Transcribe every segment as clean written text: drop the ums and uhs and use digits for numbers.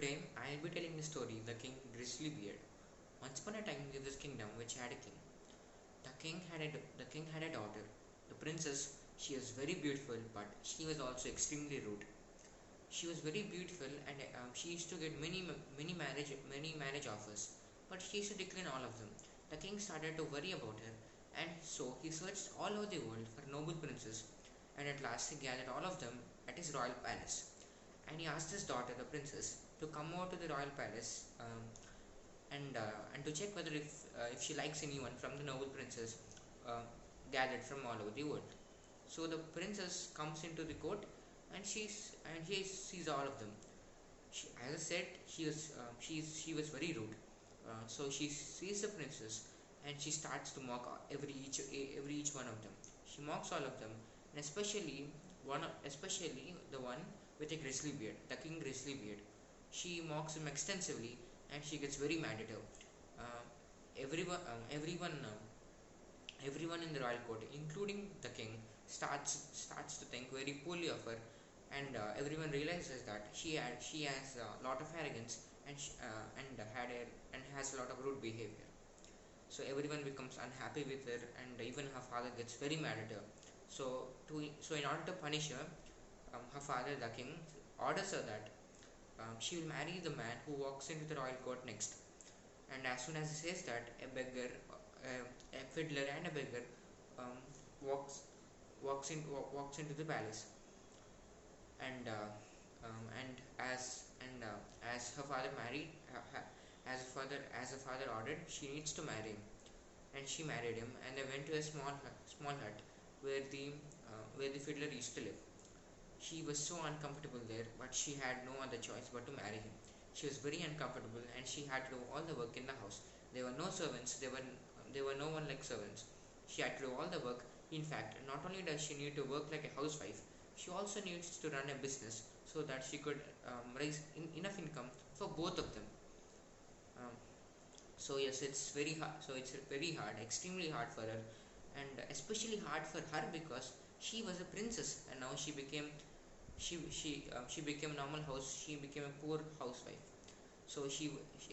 Today I will be telling the story The King Grizzly Beard. Once upon a time in this kingdom which had a king. The king had a daughter. The princess, she was very beautiful, but she was also extremely rude. She was very beautiful, and she used to get many marriage offers, but she used to decline all of them. The king started to worry about her, and so he searched all over the world for noble princes, and at last he gathered all of them at his royal palace. And he asked his daughter, the princess, to come over to the royal palace and to check whether if she likes anyone from the noble princes uh, gathered from all over the world. So the princess comes into the court, and she sees all of them. As I said, she was very rude. So she sees the princess, and she starts to mock every each one of them. She mocks all of them, and especially the one with a grizzly beard, the king grizzly beard. She mocks him extensively, and she gets very mad at her. Uh, everyone in the royal court, including the king, starts to think very poorly of her, and everyone realizes that she has a lot of arrogance, and has a lot of rude behavior. So everyone becomes unhappy with her, and even her father gets very mad at her. So in order to punish her, her father, the king, orders her that she will marry the man who walks into the royal court next. And as soon as he says that, a fiddler and a beggar um, walks walks into the palace, and as her father married, as her father ordered, she needs to marry him, and she married him, and they went to a small hut where the fiddler used to live. She was so uncomfortable there, but she had no other choice but to marry him. She was very uncomfortable, and she had to do all the work in the house. There were no servants. There were no one like servants. She had to do all the work. In fact, not only does she need to work like a housewife, she also needs to run a business so that she could raise enough income for both of them. Um, so yes, it's very hard. So it's very hard, extremely hard for her, and especially hard for her because she was a princess, and now she became a normal house. She became a poor housewife. So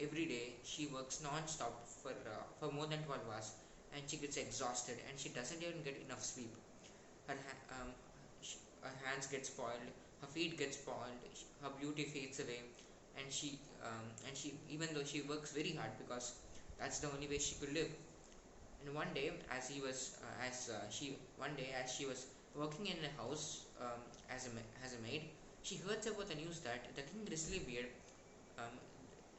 every day she works non-stop for more than 12 hours, and she gets exhausted, and she doesn't even get enough sleep. Her hands get spoiled, her feet get spoiled, her beauty fades away, and she even though she works very hard because that's the only way she could live. And one day, as she was working in a house, as a maid, she hears about the news that the King Grizzly Beard. Um,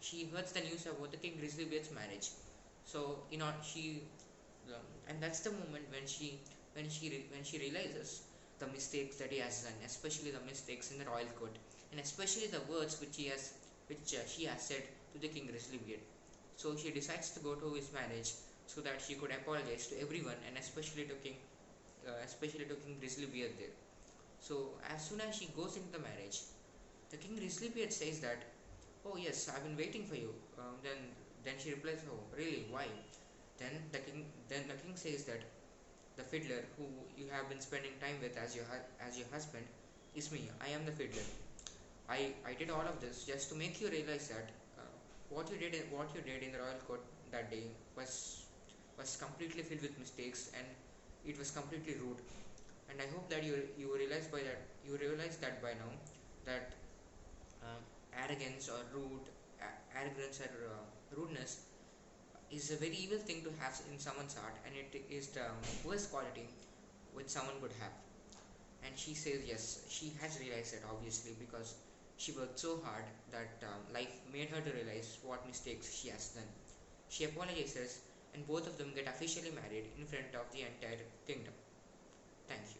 she hears the news about the King Grizzly Beard's marriage. So and that's the moment when she realizes the mistakes that he has done, especially the mistakes in the royal court, and especially the words which she has said to the King Grizzly Beard. So she decides to go to his marriage so that she could apologize to everyone, and especially to King Grizzly Beard there. So as soon as she goes into the marriage, the King Grizzly Beard says that, "Oh yes, I've been waiting for you." Then she replies, "Oh really? Why?" Then the king says that the fiddler who you have been spending time with as your husband is me. I am the fiddler. I did all of this just to make you realize that what you did in the royal court that day was completely filled with mistakes, and it was completely rude. And I hope that you realize that by now, that uh, arrogance or rudeness is a very evil thing to have in someone's heart, and it is the worst quality which someone could have. And she says yes, she has realized it, obviously, because she worked so hard that life made her to realize what mistakes she has done. She apologizes, and both of them get officially married in front of the entire kingdom. Thank you.